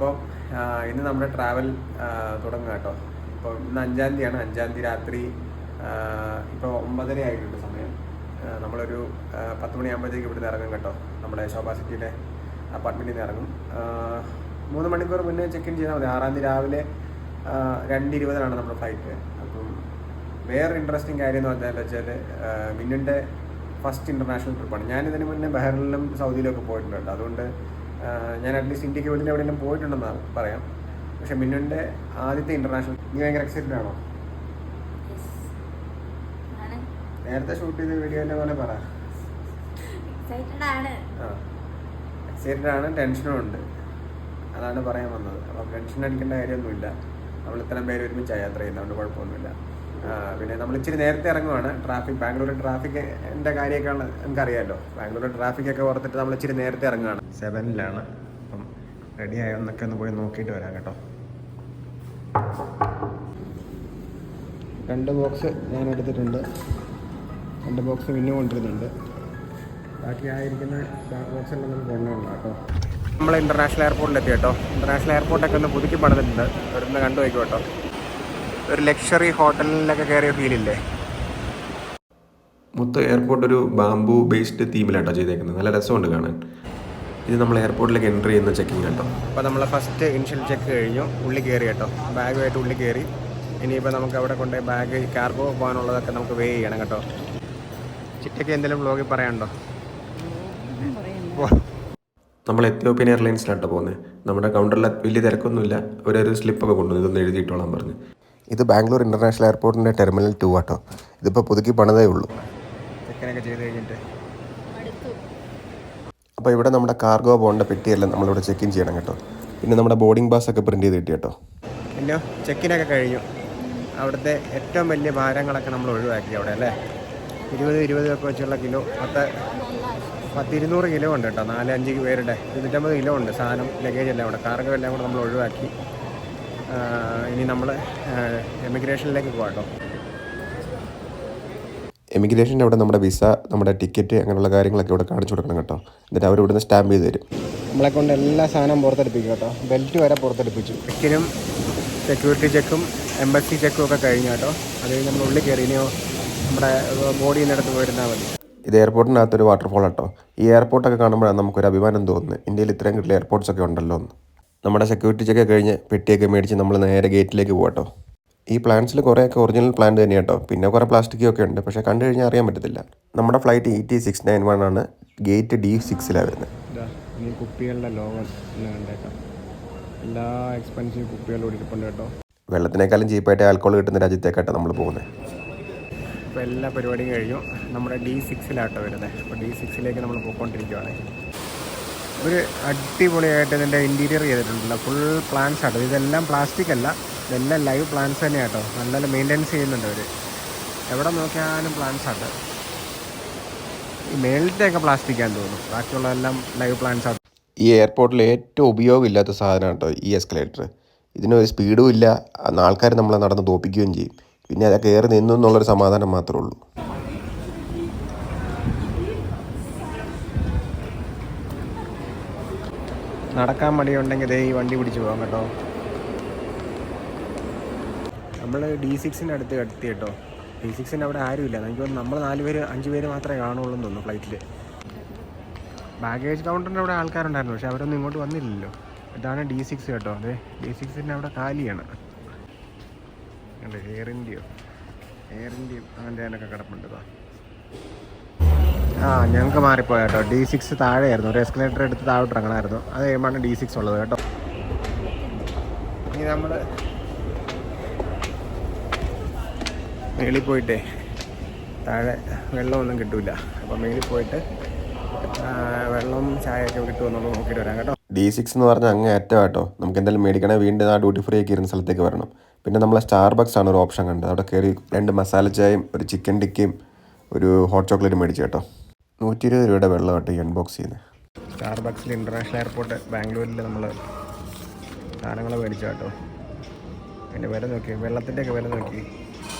അപ്പോൾ ഇന്ന് നമ്മുടെ ട്രാവൽ തുടങ്ങുക കേട്ടോ. ഇപ്പോൾ ഇന്ന് 5-ാം തീയതിയാണ്. 5-ാം തീയതി രാത്രി ഇപ്പോൾ 9:30 ആയിട്ടുണ്ട് സമയം. നമ്മളൊരു 10 മണിയാകുമ്പോഴത്തേക്ക് ഇവിടുന്ന് ഇറങ്ങും കേട്ടോ. നമ്മുടെ ശോഭാ സിറ്റിയുടെ അപ്പാർട്ട്മെൻറ്റിൽ നിന്ന് ഇറങ്ങും. 3 മണിക്കൂർ മുന്നേ ചെക്ക് ഇൻ ചെയ്താൽ മതി. 6-ാം തീയതി രാവിലെ 2:20 നമ്മുടെ ഫ്ലൈറ്റ്. അപ്പം വേറെ ഇൻട്രസ്റ്റിംഗ് കാര്യം എന്ന് വെച്ചാൽ മിന്നുൻ്റെ ഫസ്റ്റ് ഇൻ്റർനാഷണൽ ട്രിപ്പാണ്. ഞാനിതിന് മുന്നേ ബഹ്റിനിലും സൗദിയിലൊക്കെ പോയിട്ടുണ്ട്. അതുകൊണ്ട് ഞാൻ അറ്റ്ലീസ്റ്റ് ഇന്ത്യക്ക് വെളിയിൽ എവിടെയെങ്കിലും പോയിട്ടുണ്ടെന്ന് പറയാം. പക്ഷെ മിന്നുൻ്റെ ആദ്യത്തെ ഇൻ്റർനാഷണൽ. നീ ഭയങ്കര എക്സൈറ്റഡ് ആണോ? നേരത്തെ ഷൂട്ട് ചെയ്ത വീഡിയോൻ്റെ പോലെ പറ. എക്സൈറ്റഡ് ആണ്, ടെൻഷനും ഉണ്ട്. അതാണ് പറയാൻ വന്നത്. അപ്പം ടെൻഷൻ അടിക്കേണ്ട കാര്യമൊന്നുമില്ല. നമ്മൾ ഇത്രയും പേര് ഒരുമിച്ചാണ് യാത്ര ചെയ്യുന്നതുകൊണ്ട് കുഴപ്പമൊന്നുമില്ല. പിന്നെ നമ്മൾ ഇച്ചിരി നേരത്തെ ഇറങ്ങുവാണ്. ബാംഗ്ലൂർ ട്രാഫിക് എൻ്റെ കാര്യമൊക്കെയാണ് എനിക്കറിയാമല്ലോ. ബാംഗ്ലൂർ ട്രാഫിക്കൊക്കെ ഓർത്തിട്ട് നമ്മൾ ഇച്ചിരി നേരത്തെ ഇറങ്ങുകയാണ്. 7-ലാണ്. അപ്പം റെഡിയായോ എന്നൊക്കെ ഒന്ന് പോയി നോക്കിയിട്ട് വരാം കേട്ടോ. 2 ബോക്സ് ഞാൻ എടുത്തിട്ടുണ്ട്. 2 ബോക്സ് പിന്നെ കൊണ്ടിരുന്നുണ്ട്. ബാക്കി ആയിരിക്കുന്ന ബാക്ക് ബോക്സെല്ലാം നമുക്ക് കൊണ്ടുപോകണം കേട്ടോ. നമ്മൾ ഇൻ്റർനാഷണൽ എയർപോർട്ടിലെത്തി കേട്ടോ. ഇൻ്റർനാഷണൽ എയർപോർട്ടൊക്കെ ഒന്ന് പുതുക്കി പണിതിട്ടുണ്ട്. ഇവിടുന്ന് കണ്ടു വയ്ക്കും കേട്ടോ. ഒരു ലക്ഷറി ഹോട്ടലിലൊക്കെ കയറിയ ഫീലില്ലേ. മൊത്തം എയർപോർട്ട് ഒരു ബാംബു ബേസ്ഡ് തീമിലാട്ടോ ചെയ്തേക്കുന്നത്. നല്ല രസമുണ്ട് കാണാൻ. ഇത് നമ്മൾ എയർപോർട്ടിലേക്ക് എൻ്റർ ചെയ്യുന്ന ചെക്കിങ് കേട്ടോ. അപ്പോൾ നമ്മൾ ഫസ്റ്റ് ഇനിഷ്യൽ ചെക്ക് കഴിഞ്ഞു. ഉള്ളിൽ കയറി കേട്ടോ. ബാഗുമായിട്ട് ഉള്ളിൽ കയറി. ഇനിയിപ്പോൾ നമുക്ക് അവിടെ കൊണ്ട് ബാഗ് കാർഗോ പോകാനുള്ളതൊക്കെ നമുക്ക് വേ ചെയ്യണം കേട്ടോ. ചിറ്റയ്ക്ക് എന്തെങ്കിലും വ്ലോഗിൽ പറയാനുണ്ടോ? നമ്മൾ എത്യോപ്യൻ എയർലൈൻസിലാട്ടോ പോകുന്നത്. നമ്മുടെ കൗണ്ടറിൽ വലിയ തിരക്കൊന്നുമില്ല. ഒരു സ്ലിപ്പൊക്കെ കൊണ്ടുവന്നു ഇതൊന്ന് എഴുതിയിട്ടോളാൻ പറഞ്ഞ്. ഇത് ബാംഗ്ലൂർ ഇൻ്റർനാഷണൽ എയർപോർട്ടിൻ്റെ ടെർമിനൽ 2 ആട്ടോ. ഇതിപ്പോൾ പുതുക്കി പണിതേ ഉള്ളൂ. ചെക്കനൊക്കെ ചെയ്ത് കഴിഞ്ഞിട്ട് അപ്പോൾ ഇവിടെ നമ്മുടെ കാർഗോ പോകേണ്ട പെട്ടിയെല്ലാം നമ്മളിവിടെ ചെക്ക് ഇൻ ചെയ്യണം കേട്ടോ. പിന്നെ നമ്മുടെ ബോർഡിംഗ് പാസ് ഒക്കെ പ്രിൻറ്റ് ചെയ്ത് കിട്ടി കേട്ടോ. പിന്നെ ചെക്കിനൊക്കെ കഴിഞ്ഞു. അവിടുത്തെ ഏറ്റവും വലിയ ഭാരങ്ങളൊക്കെ നമ്മൾ ഒഴിവാക്കി അവിടെ അല്ലേ. 20 ഒക്കെ വെച്ചുള്ള കിലോ 200 കിലോ ഉണ്ട് കേട്ടോ. 4-5 പേരുടെ 250 കിലോ ഉണ്ട് സാധനം, ലഗേജ് എല്ലാം കൂടെ, കാർഗോ എല്ലാം കൂടെ നമ്മൾ ഒഴിവാക്കി. ഇനി നമ്മൾ എമിഗ്രേഷനിലേക്ക് പോകാം കേട്ടോ. എമിഗ്രേഷൻ്റെ അവിടെ നമ്മുടെ വിസ, നമ്മുടെ ടിക്കറ്റ്, അങ്ങനെയുള്ള കാര്യങ്ങളൊക്കെ ഇവിടെ കാണിച്ചു കൊടുക്കണം കേട്ടോ. എന്നിട്ട് അവർ ഇവിടുന്ന് സ്റ്റാമ്പ് ചെയ്ത് തരും. നമ്മളെ കൊണ്ട് എല്ലാ സാധനവും പുറത്തെടുപ്പിക്കും കേട്ടോ. ബെൽറ്റ് വരെ പുറത്തെടുപ്പിച്ചു. ചെക്കിനും സെക്യൂരിറ്റി ചെക്കും എംബസി ചെക്കും ഒക്കെ കഴിഞ്ഞു കേട്ടോ. അത് കഴിഞ്ഞ് നമ്മൾ ഉള്ളിൽ കയറി. ഇനിയോ നമ്മുടെ ബോഡിയിനടുത്ത് പോയിരുന്നാൽ മതി. ഇത് എയർപോർട്ടിനകത്തൊരു വാട്ടർഫോൾ കേട്ടോ. ഈ എയർപോർട്ടൊക്കെ കാണുമ്പോഴാണ് നമുക്കൊരു അഭിമാനം തോന്നുന്നത്. ഇന്ത്യയിൽ ഇത്രയും കിട്ടുന്ന എയർപോർട്ട്സൊക്കെ ഉണ്ടല്ലോ എന്ന്. നമ്മുടെ സെക്യൂരിറ്റി ചെക്ക് കഴിഞ്ഞ് പെട്ടിയൊക്കെ മേടിച്ച് നമ്മൾ നേരെ ഗേറ്റിലേക്ക് പോകാട്ടോ. ഈ പ്ലാൻസിൽ കുറേയൊക്കെ ഒറിജിനൽ പ്ലാന്റ് തന്നെ കേട്ടോ. പിന്നെ കുറേ പ്ലാസ്റ്റിക്കൊക്കെ ഉണ്ട്, പക്ഷേ കണ്ടു കഴിഞ്ഞാൽ അറിയാൻ പറ്റത്തില്ല. നമ്മുടെ ഫ്ലൈറ്റ് ET691 ആണ്. ഗേറ്റ് D6ലാണ് വരുന്നത്. ഈ കുപ്പികളുടെ ലോകം കണ്ടേക്കാം. എല്ലാ എക്സ്പെൻസീവ് കുപ്പികളും ഇരിപ്പുണ്ട് കേട്ടോ. വെള്ളത്തിനേക്കാളും ചീപ്പായിട്ട് ആൽക്കോൾ കിട്ടുന്ന രാജ്യത്തേക്കാട്ടോ നമ്മൾ പോകുന്നത്. ഇപ്പോൾ എല്ലാ പരിപാടിയും കഴിഞ്ഞു. നമ്മുടെ D6ലാട്ടോ വരുന്നത്. അപ്പോൾ D6ലേക്ക് നമ്മൾ പോയിക്കൊണ്ടിരിക്കുകയാണ്. ഒരു അടിപൊളിയായിട്ട് ഇതിൻ്റെ ഇൻറ്റീരിയർ ചെയ്തിട്ടുണ്ടല്ലോ. ഫുൾ പ്ലാന്റ്സ് ആട്ടോ. ഇതെല്ലാം പ്ലാസ്റ്റിക് അല്ല, ഇതെല്ലാം ലൈവ് പ്ലാന്റ്സ് തന്നെയാണ് കേട്ടോ. നല്ല മെയിൻ്റെനൻസ് ചെയ്യുന്നുണ്ട് അവർ. എവിടെ നോക്കിയാലും പ്ലാന്റ്സ് ആട്ടോ. ഈ മേളിലത്തെയൊക്കെ പ്ലാസ്റ്റിക്കാന്ന് തോന്നുന്നു, ബാക്കിയുള്ളതെല്ലാം ലൈവ് പ്ലാന്റ്സ് ആട്ടോ. ഈ എയർപോർട്ടിൽ ഏറ്റവും ഉപയോഗമില്ലാത്ത സാധനമാണ് കേട്ടോ ഈ എസ്കലേറ്റർ. ഇതിനൊരു സ്പീഡും ഇല്ല. ആൾക്കാർ നമ്മളെ നടന്ന് തോപ്പിക്കുകയും ചെയ്യും. പിന്നെ അതൊക്കെ കയറി നിന്നു എന്നുള്ളൊരു സമാധാനം മാത്രമേ ഉള്ളൂ. നടക്കാൻ മടിയുണ്ടെങ്കിൽ ഇതേ ഈ വണ്ടി പിടിച്ച് പോകാം കേട്ടോ. നമ്മൾ D6ൻ്റെ അടുത്ത് എത്തി കേട്ടോ. D6ൻ്റെ അവിടെ ആരുമില്ല. എനിക്ക് തോന്നുന്നു നമ്മൾ 5 പേര് മാത്രമേ കാണുള്ളൂ എന്ന് തോന്നുന്നു ഫ്ലൈറ്റിൽ. ബാഗേജ് കൗണ്ടറിൻ്റെ അവിടെ ആൾക്കാരുണ്ടായിരുന്നു, പക്ഷെ അവരൊന്നും ഇങ്ങോട്ട് വന്നില്ലല്ലോ. ഇതാണ് D6 കേട്ടോ. അതെ, D6ൻ്റെ അവിടെ കാലിയാണ്. എയർ ഇന്ത്യയും അങ്ങനത്തെ അതിനൊക്കെ കിടപ്പുണ്ട്. ഞങ്ങൾക്ക് മാറിപ്പോയ കേട്ടോ. D6 താഴെയായിരുന്നു. ഒരു എസ്കലേറ്റർ എടുത്ത് താഴോട്ട് ഇറങ്ങണമായിരുന്നു. അത് കഴിയുമ്പോഴാണ് D6 ഉള്ളത് കേട്ടോ. ഇനി നമ്മൾ മേളിൽ പോയിട്ടേ താഴെ വെള്ളമൊന്നും കിട്ടില്ല. അപ്പോൾ മേളിൽ പോയിട്ട് വെള്ളവും ചായയൊക്കെ കിട്ടുമെന്നുള്ളത് നോക്കിയിട്ട് വരാം കേട്ടോ. D6 എന്ന് പറഞ്ഞാൽ അങ്ങ് ഏറ്റവും കേട്ടോ. നമുക്ക് എന്തായാലും മേടിക്കണേ വീണ്ടും ആ ഡ്യൂട്ടി ഫ്രീ ഒക്കെ ഇരുന്ന സ്ഥലത്തേക്ക് വരണം. പിന്നെ നമ്മളെ സ്റ്റാർബക്സ് ആണ് ഒരു ഓപ്ഷൻ കണ്ടത്. അവിടെ കയറി 2 മസാല ചായയും ഒരു ചിക്കൻ ടിക്കയും ഒരു ഹോട്ട് ചോക്ലേറ്റ് മേടിച്ചു കേട്ടോ. 120 രൂപയുടെ വെള്ളം കേട്ടോ ഈ അൺബോക്സ് ചെയ്യുന്നത്. സ്റ്റാർബക്സിൽ ഇൻ്റർനാഷണൽ എയർപോർട്ട് ബാംഗ്ലൂരിൽ നമ്മൾ സാധനങ്ങൾ മേടിച്ചു കേട്ടോ. പിന്നെ വില നോക്കി, വെള്ളത്തിൻ്റെയൊക്കെ വില നോക്കി.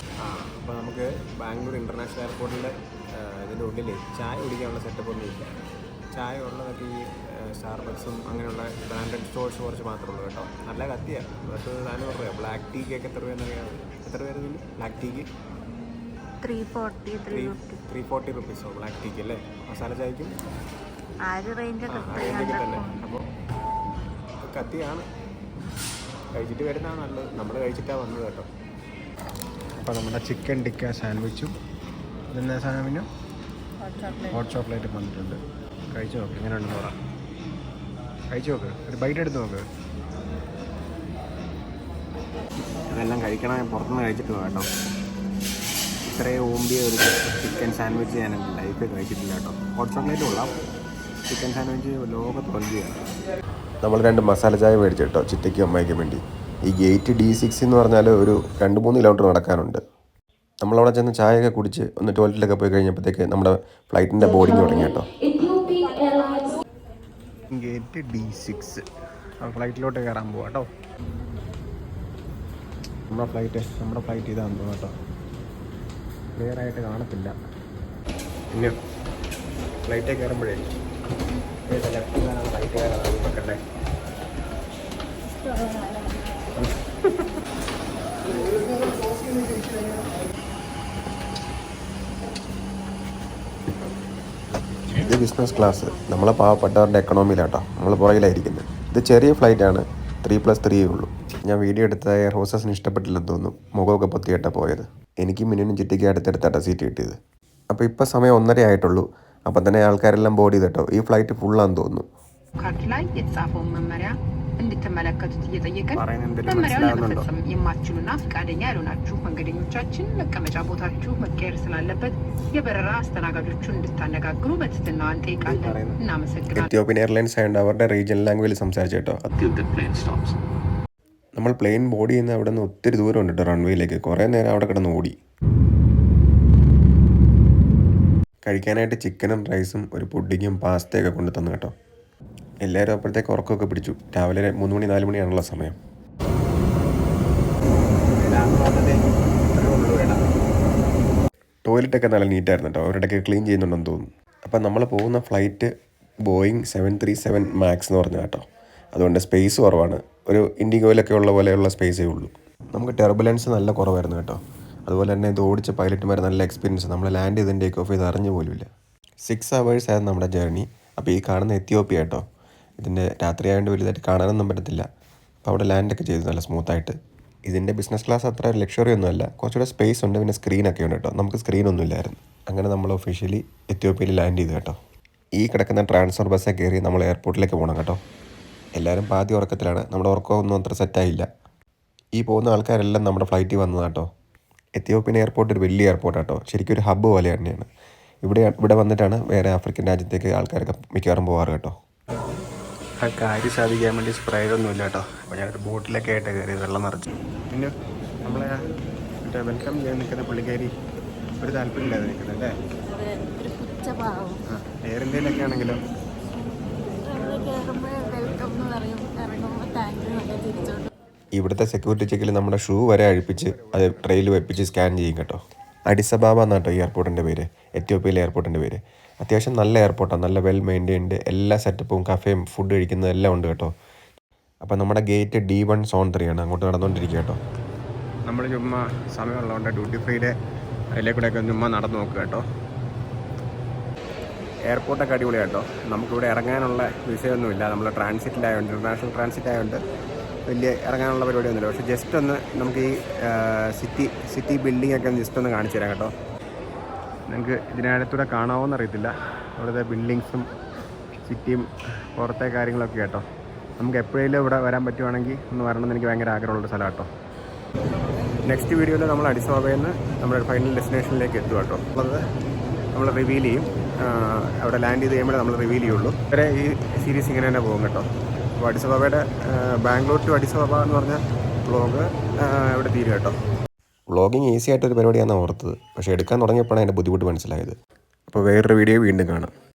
അപ്പോൾ നമുക്ക് ബാംഗ്ലൂർ ഇൻ്റർനാഷണൽ എയർപോർട്ടിൻ്റെ ഇതിൻ്റെ ഉള്ളിൽ ചായ കുടിക്കാനുള്ള സെറ്റപ്പ് ഒന്നും ഇല്ല. ചായ ഉള്ളതൊക്കെ ഈ സ്റ്റാർബക്സും അങ്ങനെയുള്ള ബ്രാൻഡഡ് സ്റ്റോഴ്സ് കുറച്ച് മാത്രമേ ഉള്ളൂ കേട്ടോ. നല്ല കത്തിയാണ്. 400 രൂപ. ബ്ലാക്ക് ടീക്ക് ഒക്കെ എത്ര രൂപയെന്നറിയാം? എത്ര രൂപ ബ്ലാക്ക് ടീക്ക്? 340 റുപ്പീസോ ബ്ലാക്ക് ടീക്ക് അല്ലേ? മസാല ചായക്കും ആ റേഞ്ചൊക്കെ തന്നെ. അപ്പോൾ കത്തിയാണ്. കഴിച്ചിട്ട് വരുന്നതാണ് നല്ലത്. നമ്മൾ കഴിച്ചിട്ടാണ് വന്നത് കേട്ടോ. അപ്പോൾ നമ്മുടെ ചിക്കൻ ടിക്ക സാൻഡ്വിച്ചും ഇതെന്നാ സാധനം പിന്നെ ഹോട്ട് ചോക്ലേറ്റ് വന്നിട്ടുണ്ട്. കഴിച്ചു നോക്ക് എങ്ങനെയുണ്ടെന്ന് പറയാം. കഴിച്ചു നോക്ക്, ഒരു ബൈറ്റ് എടുത്ത് നോക്ക്. ഇതെല്ലാം കഴിക്കണം. പുറത്തുനിന്ന് കഴിച്ചിട്ട് പോകാം കേട്ടോ. ഇത്രയും ഓമ്പിയ ഒരു ചിക്കൻ സാൻഡ്വിച്ച് ഞാൻ എൻ്റെ ലൈഫിൽ കഴിച്ചിട്ടില്ല കേട്ടോ. ഹോട്ട് ചോക്ലേറ്റ് കൊള്ളാം. ചിക്കൻ സാൻഡ്വിച്ച് ലോകത്ത് ഒലിക്കുകയാണ്. നമ്മൾ 2 മസാല ചായ മേടിച്ചു കേട്ടോ, ചിറ്റയ്ക്കും അമ്മയ്ക്കും വേണ്ടി. ഈ ഗേറ്റ് D6 എന്ന് പറഞ്ഞാൽ ഒരു 2-3 കിലോമീറ്റർ നടക്കാനുണ്ട്. നമ്മളവിടെ ചെന്ന് ചായയൊക്കെ കുടിച്ച് ഒന്ന് ടോയ്ലറ്റിലൊക്കെ പോയി കഴിഞ്ഞപ്പോഴത്തേക്ക് നമ്മുടെ ഫ്ലൈറ്റിൻ്റെ ബോർഡിങ് തുടങ്ങി കേട്ടോ. ഗേറ്റ് D6 ഫ്ലൈറ്റിലോട്ട് കയറാൻ പോവാം കേട്ടോ. നമ്മുടെ ഫ്ലൈറ്റ് ഇതാണെന്ന് തോന്നുന്നു കേട്ടോ. ക്ലിയർ ആയിട്ട് കാണത്തില്ല. പിന്നെ ഫ്ലൈറ്റിൽ കയറുമ്പോഴേ ലെഫ്റ്റിലാണ് ഫ്ലൈറ്റ് കയറാൻ നോക്കണ്ടേ. ഇത് ബിസിനസ് ക്ലാസ്. നമ്മളെ പാവപ്പെട്ടവരുടെ എക്കണോമിയിലാട്ടോ നമ്മൾ പുറകിലായിരിക്കുന്നത്. ഇത് ചെറിയ ഫ്ലൈറ്റാണ്, 3+3 ഉള്ളൂ. ഞാൻ വീഡിയോ എടുത്ത എയർ ഹോസ്റ്റസിന് ഇഷ്ടപ്പെട്ടില്ലെന്ന് തോന്നുന്നു. മുഖമൊക്കെ പൊത്തിയിട്ടാണ് പോയത്. എനിക്ക് മിനിനും ചിറ്റിക്ക് അടുത്തടുത്താട്ടോ സീറ്റ് കിട്ടിയത്. അപ്പോൾ ഇപ്പോൾ സമയം 1:30 ആയിട്ടുള്ളൂ. അപ്പം തന്നെ ആൾക്കാരെല്ലാം ബോർഡ് ചെയ്തിട്ടോ. ഈ ഫ്ലൈറ്റ് ഫുള്ളാന്ന് തോന്നുന്നു. ካርድ ላይ የተጻፈውን መመሪያ እንድትመለከቱት እየጠየቅን പറയുന്നത് መመሪያውን ለመፈጸም የማትችሉና ፈቃደኛ ያልሆናችሁ መንገደኞቻችን መቀመጫ ቦታችሁ መቀየር ስላለበት የበረራ አስተናጋጆቹን እንድታነጋግሩ በትህትና እንጠይቃለን። እናመሰግናለን። എത്യോപ്യൻ എയർലൈൻസ് ആയതുകൊണ്ട് അവരുടെ റീജിയണൽ ലാംഗ്വേജിൽ സംസാരിച്ചു കേട്ടോ. നമ്മൾ പ്ലെയിൻ ബോർഡ് ചെയ്യുന്ന അവിടെ നിന്ന് ഒത്തിരി ദൂരം ഉണ്ട് കേട്ടോ റൺവേയിലേക്ക്. കുറേ നേരം അവിടെ കിടന്ന് ഓടി. കഴിക്കാനായിട്ട് ചിക്കനും റൈസും ഒരു പുഡിങ്ങും പാസ്തയൊക്കെ കൊണ്ടു തന്നു കേട്ടോ. എല്ലാവരും അപ്പോഴത്തേക്ക് ഉറക്കമൊക്കെ പിടിച്ചു. രാവിലെ 3 മണി 4 മണിയാണുള്ള സമയം. ടോയ്ലറ്റൊക്കെ നല്ല നീറ്റായിരുന്നു കേട്ടോ. അവരുടെയൊക്കെ ക്ലീൻ ചെയ്യുന്നുണ്ടെന്ന് തോന്നുന്നു. അപ്പം നമ്മൾ പോകുന്ന ഫ്ലൈറ്റ് ബോയിങ് 737 മാക്സ് എന്ന് പറഞ്ഞ കേട്ടോ. അതുകൊണ്ട് സ്പേസ് കുറവാണ്. ഒരു ഇൻഡിഗോയിലൊക്കെ ഉള്ള പോലെയുള്ള സ്പേസേ ഉള്ളൂ. നമുക്ക് ടെർബുലൻസ് നല്ല കുറവായിരുന്നു കേട്ടോ. അതുപോലെ തന്നെ ഇത് ഓടിച്ച പൈലറ്റുമാർ നല്ല എക്സ്പീരിയൻസ്. നമ്മൾ ലാൻഡ് ചെയ്ത് ടേക്ക് ഓഫ് ചെയ്ത് അറിഞ്ഞു പോലുമില്ല. 6 hours ആയിരുന്നു നമ്മുടെ ജേർണി. അപ്പോൾ ഈ കാണുന്ന എത്യോപ്യ കേട്ടോ. ഇതിൻ്റെ രാത്രി ആയതുകൊണ്ട് വലുതായിട്ട് കാണാനൊന്നും പറ്റത്തില്ല. അപ്പോൾ അവിടെ ലാൻഡൊക്കെ ചെയ്തു നല്ല സ്മൂത്തായിട്ട്. ഇതിൻ്റെ ബിസിനസ് ക്ലാസ് അത്ര ലക്ഷറി ഒന്നുമല്ല. കുറച്ചുകൂടെ സ്പേസ് ഉണ്ട്. പിന്നെ സ്ക്രീനൊക്കെ ഉണ്ട് കേട്ടോ. നമുക്ക് സ്ക്രീനൊന്നും ഇല്ലായിരുന്നു. അങ്ങനെ നമ്മൾ ഒഫീഷ്യലി എത്യോപ്യയിൽ ലാൻഡ് ചെയ്തു കേട്ടോ. ഈ കിടക്കുന്ന ട്രാൻസ്ഫർ ബസ്സെ കയറി നമ്മൾ എയർപോർട്ടിലേക്ക് പോകണം കേട്ടോ. എല്ലാവരും പാതി ഉറക്കത്തിലാണ്. നമ്മുടെ ഉറക്കമൊന്നും അത്ര സെറ്റായില്ല. ഈ പോകുന്ന ആൾക്കാരെല്ലാം നമ്മുടെ ഫ്ലൈറ്റിൽ വന്നതാണ് കേട്ടോ. എത്യോപ്യൻ എയർപോർട്ട് ഒരു വലിയ എയർപോർട്ടാണ് കേട്ടോ. ശരിക്കും ഒരു ഹബ്ബ് പോലെ തന്നെയാണ്. ഇവിടെ വന്നിട്ടാണ് വേറെ ആഫ്രിക്കൻ രാജ്യത്തേക്ക് ആൾക്കാരൊക്കെ മിക്കവാറും പോകാറ് കേട്ടോ. ആ കാര്യം സാധിക്കാൻ വേണ്ടി സ്പ്രേയൊന്നുമില്ല കേട്ടോ. അപ്പോൾ ഞാനൊരു ബോട്ടിലൊക്കെ ആയിട്ട് കയറി വെള്ളം നിറച്ചു. പിന്നെ നമ്മളെ മറ്റേ വെൽക്കം ചെയ്യാൻ നിൽക്കുന്ന പുള്ളിക്കാരി ഒരു താല്പര്യമില്ലാതെ നിൽക്കുന്നുണ്ടല്ലേ. എയർ ഇന്ത്യയിലൊക്കെ ആണെങ്കിലും ഇവിടുത്തെ സെക്യൂരിറ്റി ചെക്കിൽ നമ്മുടെ ഷൂ വരെ അഴിപ്പിച്ച് അത് ട്രെയിൽ വെപ്പിച്ച് സ്കാൻ ചെയ്യും കേട്ടോ. അഡിസ് അബാബ എന്നാട്ടോ ഈ എയർപോർട്ടിൻ്റെ പേര്. എത്യോപ്യയിലെ എയർപോർട്ടിൻ്റെ പേര്. അത്യാവശ്യം നല്ല എയർപോർട്ടാണ്. നല്ല വെൽ മെയിൻറ്റെയിൻഡ്. എല്ലാ സെറ്റപ്പും കഫേയും ഫുഡ് കഴിക്കുന്നത് എല്ലാം ഉണ്ട് കേട്ടോ. അപ്പോൾ നമ്മുടെ ഗേറ്റ് D1 Zone 3 ആണ്. അങ്ങോട്ട് നടന്നുകൊണ്ടിരിക്കുക കേട്ടോ. നമ്മൾ ചുമ്മാ സമയമുള്ളതുകൊണ്ട് ഡ്യൂട്ടി ഫ്രീയുടെ അതിലേക്കൂടെയൊക്കെ ചുമ്മാ നടന്നു നോക്കുക കേട്ടോ. എയർപോർട്ടൊക്കെ അടിപൊളിയാണ് കേട്ടോ. നമുക്കിവിടെ ഇറങ്ങാനുള്ള വിഷയമൊന്നുമില്ല. നമ്മൾ ട്രാൻസിറ്റിലായതുകൊണ്ട്, ഇൻ്റർനാഷണൽ ട്രാൻസിറ്റ് ആയതുകൊണ്ട് വലിയ ഇറങ്ങാനുള്ള പരിപാടിയൊന്നുമില്ല. പക്ഷേ ജസ്റ്റ് ഒന്ന് നമുക്ക് ഈ സിറ്റി ബിൽഡിംഗ് ഒക്കെ ജസ്റ്റ് ഒന്ന് കാണിച്ചു തരാം കേട്ടോ. നിങ്ങൾക്ക് ഇതിനകത്തൂടെ കാണാമോയെന്ന് അറിയത്തില്ല. അവിടുത്തെ ബിൽഡിങ്സും സിറ്റിയും പുറത്തെ കാര്യങ്ങളൊക്കെ കേട്ടോ. നമുക്ക് എപ്പോഴേലും ഇവിടെ വരാൻ പറ്റുവാണെങ്കിൽ ഒന്ന് വരണമെന്ന് എനിക്ക് ഭയങ്കര ആഗ്രഹമുള്ള സ്ഥലം കേട്ടോ. നെക്സ്റ്റ് വീഡിയോയിൽ നമ്മൾ അഡിസ് അബാബയിൽ നിന്ന് നമ്മുടെ ഫൈനൽ ഡെസ്റ്റിനേഷനിലേക്ക് എത്തുക കേട്ടോ. അത് നമ്മൾ റിവീൽ ചെയ്യും. അവിടെ ലാൻഡ് ചെയ്ത് കഴിയുമ്പോഴേ നമ്മൾ റിവീൽ ചെയ്യുള്ളൂ. വരെ ഈ സീരീസ് ഇങ്ങനെ തന്നെ പോകും കേട്ടോ. അപ്പോൾ അഡിസ് അബാബയുടെ ബാംഗ്ലൂർ ടു അഡിസ് അബാബ എന്ന് പറഞ്ഞ വ്ളോഗ് ഇവിടെ തീരും കേട്ടോ. വ്ളോഗിങ് ഈസി ആയിട്ടൊരു പരിപാടിയാണ് ഓർത്തത്. പക്ഷേ എടുക്കാൻ തുടങ്ങിയപ്പോഴാണ് അതിൻ്റെ ബുദ്ധിമുട്ട് മനസ്സിലായത്. അപ്പോൾ വേറൊരു വീഡിയോ വീണ്ടും കാണാം.